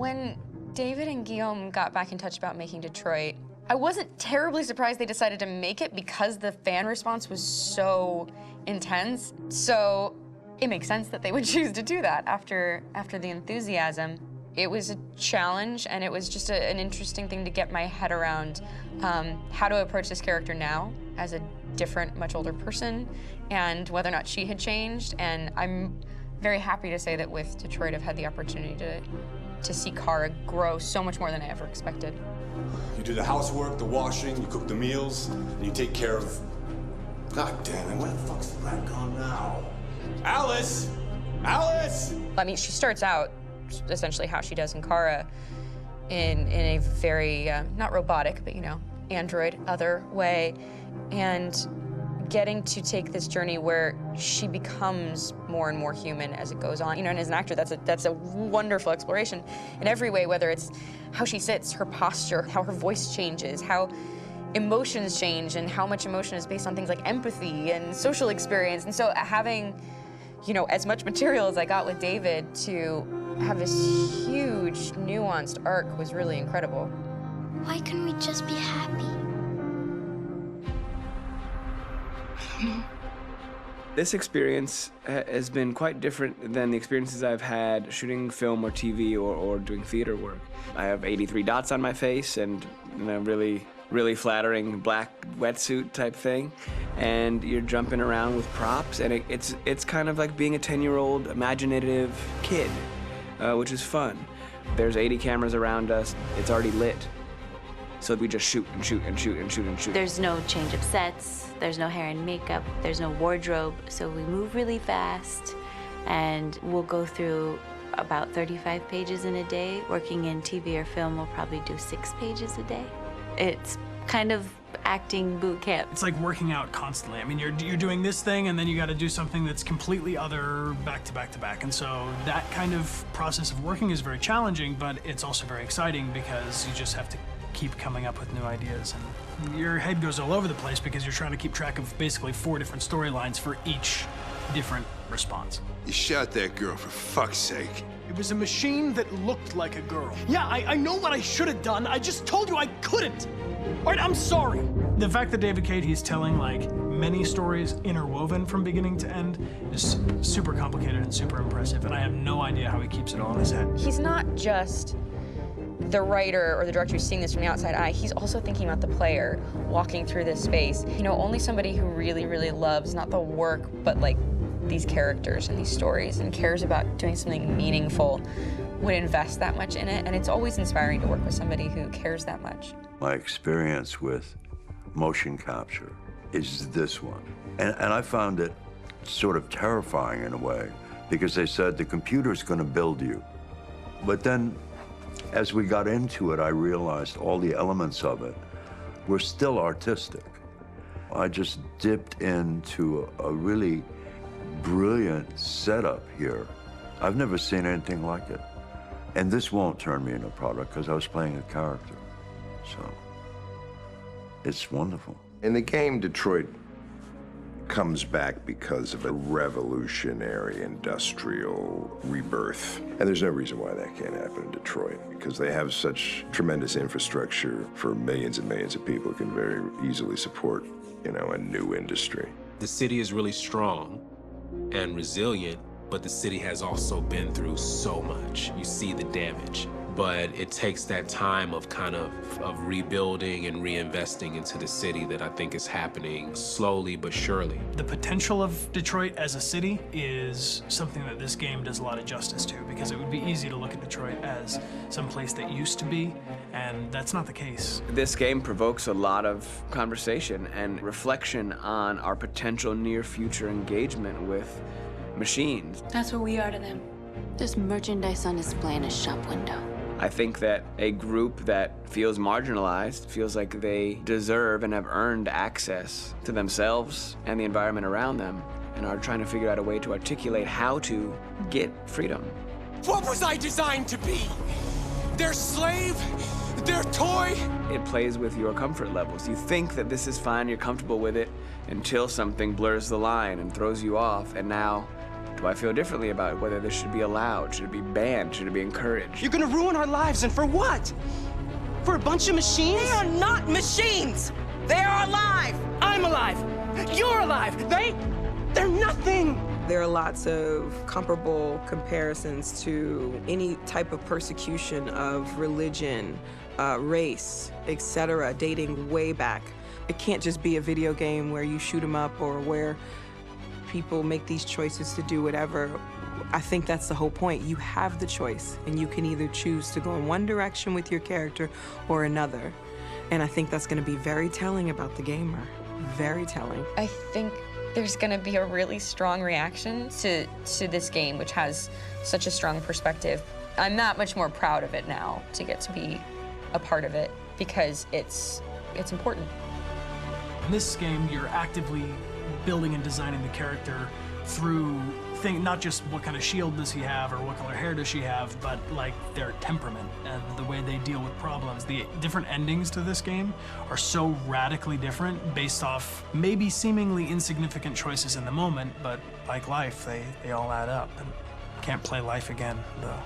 When David and Guillaume got back in touch about making Detroit, I wasn't terribly surprised they decided to make it because the fan response was so intense. So it makes sense that they would choose to do that after the enthusiasm. It was a challenge, and it was just an interesting thing to get my head around how to approach this character now as a different, much older person, and whether or not she had changed. And I'm very happy to say that with Detroit, I've had the opportunity to see Kara grow so much more than I ever expected. You do the housework, the washing, you cook the meals, and you take care of... God damn it, where the fuck's the rat gone now? Alice! Alice! I mean, she starts out essentially how she does in Kara in a very, not robotic, but, you know, android, other way, and getting to take this journey where she becomes more and more human as it goes on. You know, and as an actor, that's a wonderful exploration in every way, whether it's how she sits, her posture, how her voice changes, how emotions change, and how much emotion is based on things like empathy and social experience. And so having, you know, as much material as I got with David to have this huge, nuanced arc was really incredible. Why couldn't we just be happy? This experience has been quite different than the experiences I've had shooting film or TV or doing theater work. I have 83 dots on my face and a really flattering black wetsuit type thing, and you're jumping around with props, and it's kind of like being a 10-year-old imaginative kid, which is fun. There's 80 cameras around us. It's already lit. So we just shoot and shoot and shoot and shoot and shoot. There's no change of sets, there's no hair and makeup, there's no wardrobe, so we move really fast, and we'll go through about 35 pages in a day. Working in TV or film, we'll probably do 6 pages a day. It's kind of acting boot camp. It's like working out constantly. I mean, you're doing this thing, and then you got to do something that's completely other back to back to back. And so that kind of process of working is very challenging, but it's also very exciting because you just have to keep coming up with new ideas, and your head goes all over the place because you're trying to keep track of basically 4 different storylines for each different response. You shot that girl, for fuck's sake. It was a machine that looked like a girl. Yeah, I know what I should have done. I just told you I couldn't. All right, I'm sorry. The fact that David Cade, he's telling like many stories interwoven from beginning to end is super complicated and super impressive, and I have no idea how he keeps it all in his head. He's not just the writer or the director who's seeing this from the outside eye, he's also thinking about the player walking through this space. You know, only somebody who really, really loves not the work, but like these characters and these stories and cares about doing something meaningful would invest that much in it. And it's always inspiring to work with somebody who cares that much. My experience with motion capture is this one. And I found it sort of terrifying in a way because they said the computer's going to build you. But then as we got into it, I realized all the elements of it were still artistic. I just dipped into a really brilliant setup here. I've never seen anything like it. And this won't turn me into a product because I was playing a character. So it's wonderful. In the game, Detroit comes back because of a revolutionary industrial rebirth. And there's no reason why that can't happen in Detroit, because they have such tremendous infrastructure for millions and millions of people who can very easily support, you know, a new industry. The city is really strong and resilient, but the city has also been through so much. You see the damage. But it takes that time of kind of rebuilding and reinvesting into the city that I think is happening slowly but surely. The potential of Detroit as a city is something that this game does a lot of justice to, because it would be easy to look at Detroit as some place that used to be, and that's not the case. This game provokes a lot of conversation and reflection on our potential near-future engagement with machines. That's what we are to them. Just merchandise on display in a shop window. I think that a group that feels marginalized, feels like they deserve and have earned access to themselves and the environment around them, and are trying to figure out a way to articulate how to get freedom. What was I designed to be? Their slave? Their toy? It plays with your comfort levels. You think that this is fine, you're comfortable with it, until something blurs the line and throws you off, and now Do I feel differently about whether this should be allowed? Should it be banned? Should it be encouraged? You're gonna ruin our lives, and for what? For a bunch of machines? They are not machines! They are alive! I'm alive! You're alive! They're nothing! There are lots of comparable comparisons to any type of persecution of religion, race, etc., dating way back. It can't just be a video game where you shoot 'em up or where people make these choices to do whatever. I think that's the whole point. You have the choice, and you can either choose to go in one direction with your character or another. And I think that's going to be very telling about the gamer. Very telling. I think there's going to be a really strong reaction to this game, which has such a strong perspective. I'm that much more proud of it now to get to be a part of it because it's important. In this game, you're actively building and designing the character through not just what kind of shield does he have or what color hair does she have, but like their temperament and the way they deal with problems. The different endings to this game are so radically different based off maybe seemingly insignificant choices in the moment, but like life, they all add up. And can't play life again, though.